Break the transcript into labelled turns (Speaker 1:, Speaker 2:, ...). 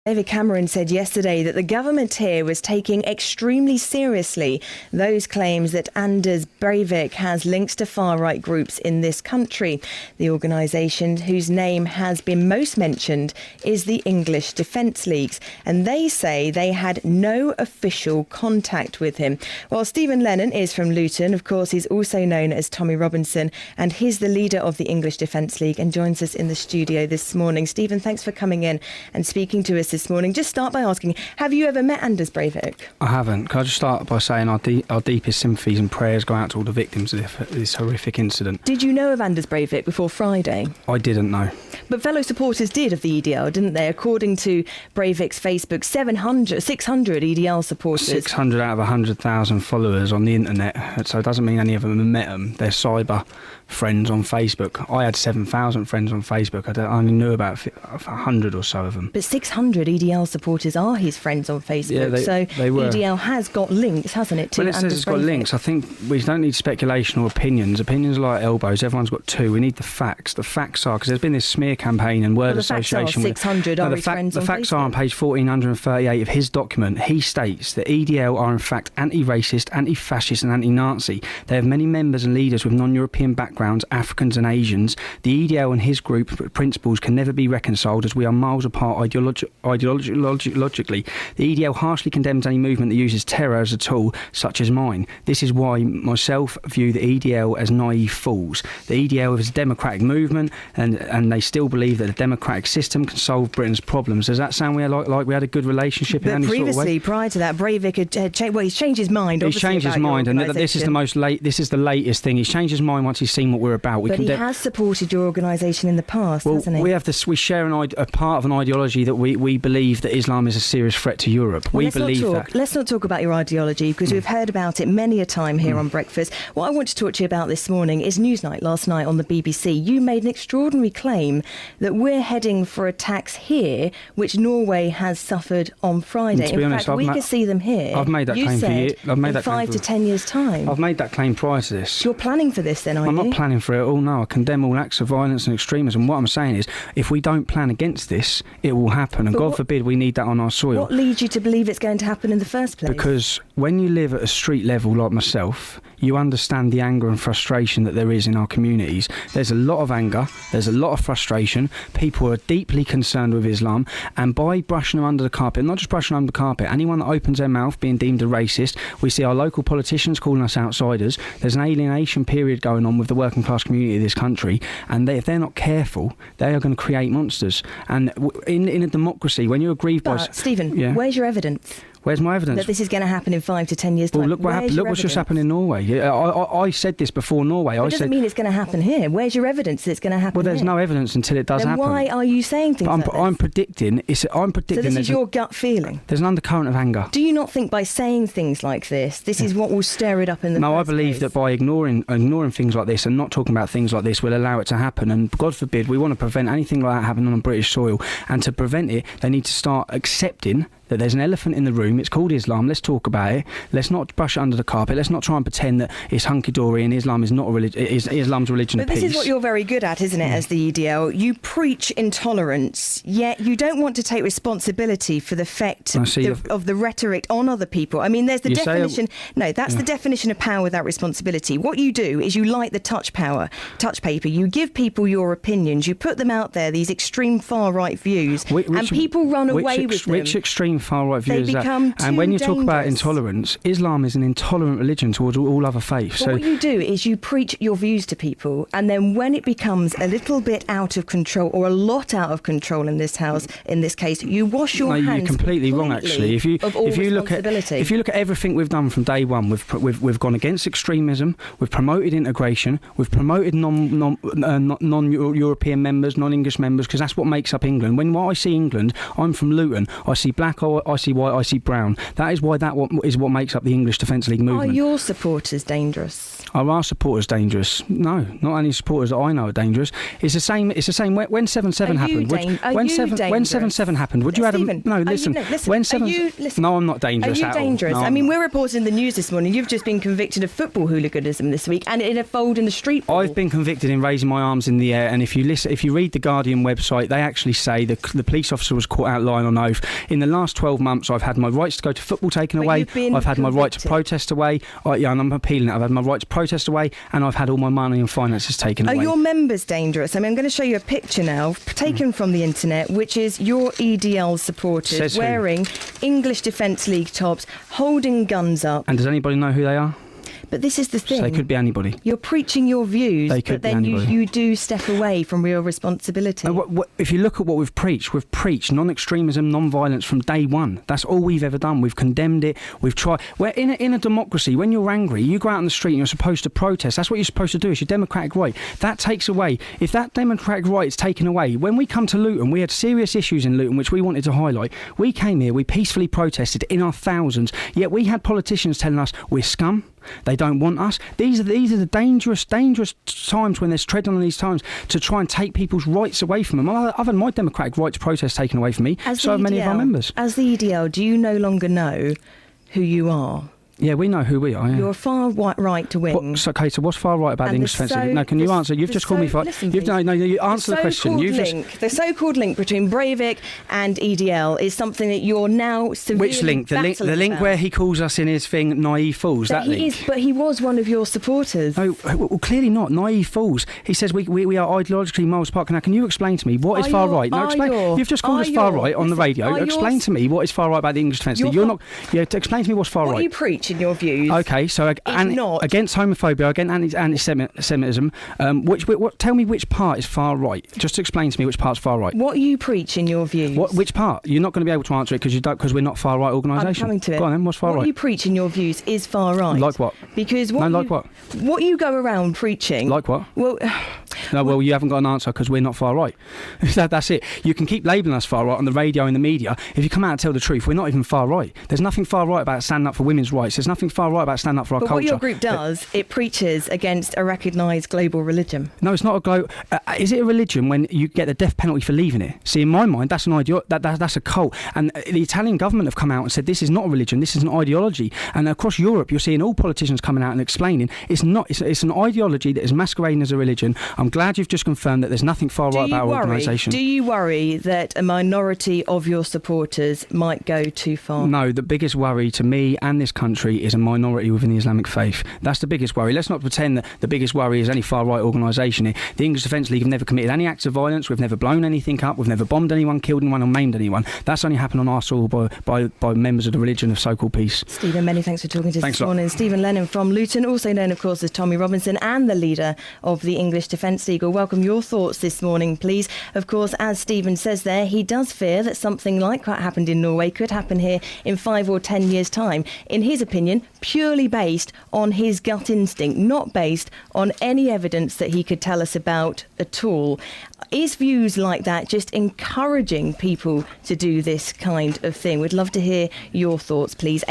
Speaker 1: David Cameron said yesterday that the government here was taking extremely seriously those claims that Anders Breivik has links to far-right groups in this country. The organisation whose name has been most mentioned is the English Defence Leagues, and they say they had no official contact with him. While Stephen Lennon is from Luton, of course, he's also known as Tommy Robinson, and he's the leader of the English Defence League and joins us in the studio this morning. Stephen, thanks for coming in and speaking to us this morning. Just start by asking, have you ever met Anders Breivik?
Speaker 2: I haven't. Can I just start by saying our deepest sympathies and prayers go out to all the victims of this horrific incident.
Speaker 1: Did you know of Anders Breivik before Friday?
Speaker 2: I didn't know.
Speaker 1: But fellow supporters did of the EDL, didn't they? According to Breivik's Facebook, 600 EDL supporters.
Speaker 2: 600 out of 100,000 followers on the internet. So it doesn't mean any of them have met them. They're cyber friends on Facebook. I had 7,000 friends on Facebook. I only knew about 100 or so of them.
Speaker 1: But 600 EDL supporters are his friends on Facebook.
Speaker 2: Yeah, they were.
Speaker 1: EDL has got links, hasn't it, to
Speaker 2: Well, it says it's got links. I think we don't need speculation or opinions. Opinions are like elbows. Everyone's got two. We need the facts. The facts are, because there's been this smear campaign and word association.
Speaker 1: The facts are 600 are his friends on Facebook.
Speaker 2: The facts are on page 1438 of his document. He states that EDL are in fact anti-racist, anti-fascist and anti-Nazi. They have many members and leaders with non-European backgrounds, Africans and Asians. The EDL and his group principles can never be reconciled as we are miles apart ideologically. The EDL harshly condemns any movement that uses terror as a tool, such as mine. This is why myself view the EDL as naive fools. The EDL is a democratic movement, and they still believe that a democratic system can solve Britain's problems. Does that sound like we had a good relationship in any sort of way?
Speaker 1: But previously, prior to that, Breivik had he's changed his mind.
Speaker 2: He's changed his mind, and this is the latest thing. He's changed his mind once he's seen what we're about.
Speaker 1: But he has supported your organisation in the past, hasn't he?
Speaker 2: We share a part of an ideology that we believe that Islam is a serious threat to Europe.
Speaker 1: Let's not talk about your ideology, because we've heard about it many a time here on Breakfast. What I want to talk to you about this morning is Newsnight last night on the BBC. You made an extraordinary claim that we're heading for attacks here, which Norway has suffered on Friday. In fact, we could see them here.
Speaker 2: I've made that claim for you. I've made that claim
Speaker 1: 5 to 10 years' time.
Speaker 2: I've made that claim prior to this.
Speaker 1: You're planning for this then, are you?
Speaker 2: I'm not planning for it at all, no. I condemn all acts of violence and extremism. What I'm saying is, if we don't plan against this, it will happen. And God forbid we need that on our soil.
Speaker 1: What leads you to believe it's going to happen in the first place?
Speaker 2: Because when you live at a street level like myself, you understand the anger and frustration that there is in our communities. There's a lot of anger, there's a lot of frustration. People are deeply concerned with Islam, and by brushing them under the carpet, not just brushing them under the carpet, anyone that opens their mouth being deemed a racist, we see our local politicians calling us outsiders. There's an alienation period going on with the working class community of this country, and if they're not careful, they are going to create monsters. And in a democracy, when you're aggrieved by...
Speaker 1: Stephen, where's your evidence?
Speaker 2: Where's my evidence?
Speaker 1: That this is going to happen in 5 to 10 years' time.
Speaker 2: Well, look what happened. Look what's just happened in Norway. I said this before Norway.
Speaker 1: It doesn't mean it's going to happen here. Where's your evidence that it's going to happen?
Speaker 2: Well, there's no evidence until it does happen.
Speaker 1: Then why are you saying things like this?
Speaker 2: I'm predicting. So this
Speaker 1: is your gut feeling?
Speaker 2: There's an undercurrent of anger.
Speaker 1: Do you not think by saying things like this is what will stir it up in the
Speaker 2: No,
Speaker 1: first
Speaker 2: I believe
Speaker 1: place?
Speaker 2: that by ignoring things like this and not talking about things like this will allow it to happen. And God forbid, we want to prevent anything like that happening on British soil. And to prevent it, they need to start accepting that there's an elephant in the room. It's called Islam. Let's talk about it. Let's not brush it under the carpet. Let's not try and pretend that it's hunky-dory and Islam is not a religion. Islam's religion of peace.
Speaker 1: But this is what you're very good at, isn't it, as the EDL? You preach intolerance, yet you don't want to take responsibility for the effect of the rhetoric on other people. I mean, there's the definition... That's the definition of power without responsibility. What you do is you light the touch paper. You give people your opinions. You put them out there, these extreme far-right views, and people run away with them.
Speaker 2: Which extreme far-right view is that?
Speaker 1: And
Speaker 2: when you talk about intolerance, Islam is an intolerant religion towards all other faiths.
Speaker 1: But what you do is you preach your views to people, and then when it becomes a little bit out of control, or a lot out of control in this house, in this case, you wash your hands.
Speaker 2: You're completely wrong, actually. If you look at everything we've done from day one, we've gone against extremism, we've promoted integration, we've promoted non-European members, non-English members, because that's what makes up England. When I see England, I'm from Luton. I see black I see white, I see brown. That is why is what makes up the English Defence League movement.
Speaker 1: Are your supporters dangerous?
Speaker 2: Are our supporters dangerous? No, not any supporters that I know are dangerous. It's the same. It's the same. When 7/7 happened, when 7/7 happened, would you have no? Listen, when 7. No, I'm not dangerous.
Speaker 1: Are you dangerous?
Speaker 2: No,
Speaker 1: I mean, we're reporting in the news this morning. You've just been convicted of football hooliganism this week, and in a fold in the street ball.
Speaker 2: I've been convicted in raising my arms in the air, and if you read the Guardian website, they actually say the police officer was caught out lying on oath. In the last 12 months, I've had my rights to go to football taken away. I've had my right to protest away. And I'm appealing it. I've had my right to protest away, and I've had all my money and finances taken away.
Speaker 1: Are your members dangerous? I mean, I'm going to show you a picture now, taken from the internet, which is your EDL supporters wearing English Defence League tops, holding guns up.
Speaker 2: And does anybody know who they are?
Speaker 1: But this is the thing.
Speaker 2: So they could be anybody.
Speaker 1: You're preaching your views, but then you do step away from real responsibility.
Speaker 2: If you look at what we've preached non-extremism, non-violence from day one. That's all we've ever done. We've condemned it. We've tried. We're in a democracy. When you're angry, you go out on the street and you're supposed to protest. That's what you're supposed to do. It's your democratic right. That takes away. If that democratic right is taken away, when we come to Luton, we had serious issues in Luton which we wanted to highlight. We came here. We peacefully protested in our thousands. Yet we had politicians telling us we're scum. They don't want us. These are the dangerous times when there's tread on these times to try and take people's rights away from them. I've had my democratic right to protest taken away from me. So have many of our members.
Speaker 1: As the EDL, do you no longer know who you are?
Speaker 2: Yeah, we know who we are. Yeah.
Speaker 1: You're far right to wing.
Speaker 2: So what's far right about the English Defence League? No, can you answer? You've just called me far. You answer the question.
Speaker 1: The so-called link between Breivik and EDL is something that you're now severely
Speaker 2: Which link? The link where he calls us in his thing naive fools. That link.
Speaker 1: But he was one of your supporters.
Speaker 2: Oh, well, clearly not naive fools. He says we are ideologically miles apart. Now, can you explain to me what is far right? No, explain. You've just called us far right on the radio. Explain to me what is far right about the English Defence League. You're not. Yeah, explain to me what's far right.
Speaker 1: What you preach in your views.
Speaker 2: Okay, so against homophobia, against anti-Semitism, tell me which part is far right. Just explain to me which part's far right.
Speaker 1: What you preach in your views.
Speaker 2: Which part? You're not going to be able to answer it because we're not far right organisation.
Speaker 1: I'm coming to it.
Speaker 2: Go on then, what's far right?
Speaker 1: What you preach in your views is far right.
Speaker 2: Like what?
Speaker 1: Because
Speaker 2: like what?
Speaker 1: What you go around preaching.
Speaker 2: Like what?
Speaker 1: Well.
Speaker 2: Well, you haven't got an answer because we're not far right. That's it. You can keep labelling us far right on the radio and the media. If you come out and tell the truth, we're not even far right. There's nothing far right about standing up for women's rights. There's nothing far right about standing up for our culture.
Speaker 1: What your group does, it preaches against a recognised global religion.
Speaker 2: No, it's not a global. Is it a religion when you get the death penalty for leaving it? See, in my mind, that's an that's a cult. And the Italian government have come out and said this is not a religion. This is an ideology. And across Europe, you're seeing all politicians coming out and explaining it's not. It's an ideology that is masquerading as a religion. I'm glad you've just confirmed that there's nothing far right about our organisation.
Speaker 1: Do you worry that a minority of your supporters might go too far?
Speaker 2: No, the biggest worry to me and this country is a minority within the Islamic faith. That's the biggest worry. Let's not pretend that the biggest worry is any far right organisation here. The English Defence League have never committed any acts of violence. We've never blown anything up. We've never bombed anyone, killed anyone or maimed anyone. That's only happened on our soil by members of the religion of so-called peace.
Speaker 1: Stephen, many thanks for talking to us this morning. Stephen Lennon from Luton, also known of course as Tommy Robinson, and the leader of the English Defence League. We'll welcome your thoughts this morning, please. Of course, as Stephen says there, he does fear that something like what happened in Norway could happen here in 5 or 10 years' time. In his opinion, purely based on his gut instinct, not based on any evidence that he could tell us about at all. Is views like that just encouraging people to do this kind of thing? We'd love to hear your thoughts, please.